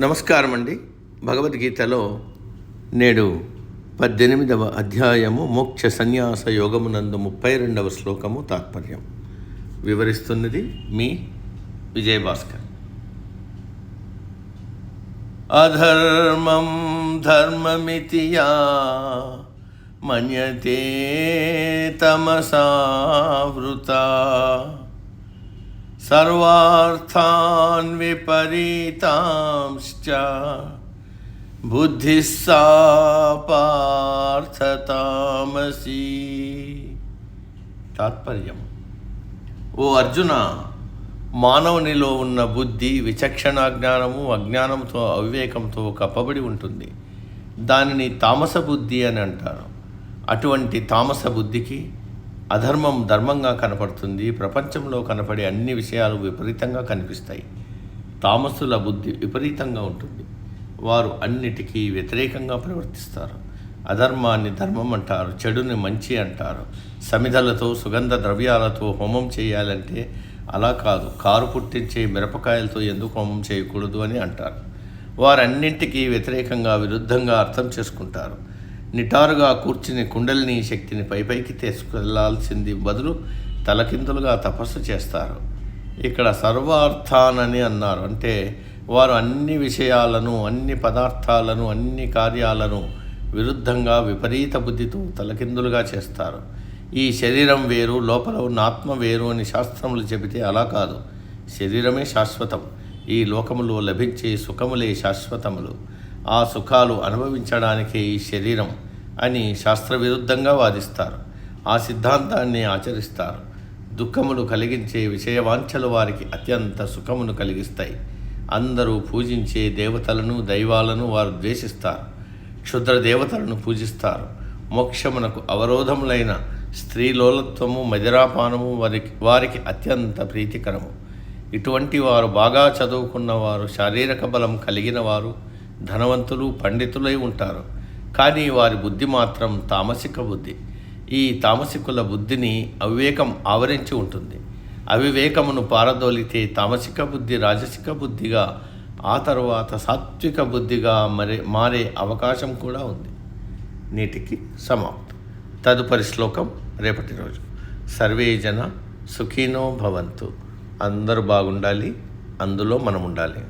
నమస్కారం అండి. భగవద్గీతలో నేడు 18వ అధ్యాయము మోక్ష సన్యాస యోగమునందు 32వ శ్లోకము తాత్పర్యం వివరిస్తున్నది మీ విజయభాస్కర్. అధర్మం ధర్మమితి యా మన్యతే తమసావృతా సర్వార్థాన్ విపరీతాంశ్చ బుద్ధిః సా పార్థ తామసీ. తాత్పర్యం: ఓ అర్జున, మానవునిలో ఉన్న బుద్ధి విచక్షణ జ్ఞానము అజ్ఞానంతో అవివేకంతో కప్పబడి ఉంటుంది. దానిని తామస బుద్ధి అని అంటారు. అటువంటి తామస బుద్ధికి అధర్మం ధర్మంగా కనపడుతుంది. ప్రపంచంలో కనపడే అన్ని విషయాలు విపరీతంగా కనిపిస్తాయి. తామసుల బుద్ధి విపరీతంగా ఉంటుంది. వారు అన్నిటికీ వ్యతిరేకంగా ప్రవర్తిస్తారు. అధర్మాన్ని ధర్మం అంటారు, చెడుని మంచి అంటారు. సమిధలతో సుగంధ ద్రవ్యాలతో హోమం చేయాలంటే అలా కాదు, కారు పుట్టించే మిరపకాయలతో ఎందుకు హోమం చేయకూడదు అని అంటారు. వారన్నింటికీ వ్యతిరేకంగా విరుద్ధంగా అర్థం చేసుకుంటారు. నిటారుగా కూర్చుని కుండలిని శక్తిని పైకి తీసుకెళ్లాల్సింది బదులు తలకిందులుగా తపస్సు చేస్తారు. ఇక్కడ సర్వార్థానని అన్నారు. అంటే వారు అన్ని విషయాలను, అన్ని పదార్థాలను, అన్ని కార్యాలను విరుద్ధంగా విపరీత బుద్ధితో తలకిందులుగా చేస్తారు. ఈ శరీరం వేరు, లోపల ఉన్న ఆత్మ వేరు అని శాస్త్రములు చెబితే అలా కాదు. శరీరమే శాశ్వతం. ఈ లోకములో లభించే సుఖములే శాశ్వతములు. ఆ సుఖాలు అనుభవించడానికే ఈ శరీరం అని శాస్త్ర విరుద్ధంగా వాదిస్తారు. ఆ సిద్ధాంతాన్ని ఆచరిస్తారు. దుఃఖములు కలిగించే విషయవాంఛలు వారికి అత్యంత సుఖమును కలిగిస్తాయి. అందరూ పూజించే దేవతలను, దైవాలను వారు ద్వేషిస్తారు. క్షుద్ర దేవతలను పూజిస్తారు. మోక్షమునకు అవరోధములైన స్త్రీలోలత్వము, మదిరాపానము వారికి అత్యంత ప్రీతికరము. ఇటువంటి వారు బాగా చదువుకున్నవారు, శారీరక బలం కలిగిన వారు, ధనవంతులు, పండితులై ఉంటారు. కానీ వారి బుద్ధి మాత్రం తామసిక బుద్ధి. ఈ తామసికుల బుద్ధిని అవివేకం ఆవరించి ఉంటుంది. అవివేకమును పారదోలితే తామసిక బుద్ధి రాజసిక బుద్ధిగా, ఆ తరువాత సాత్విక బుద్ధిగా మారే అవకాశం కూడా ఉంది. నేటికి సమాప్తం. తదుపరి శ్లోకం రేపటి రోజు. సర్వే జన సుఖినో భవంతు. అందరూ బాగుండాలి, అందులో మనం ఉండాలి.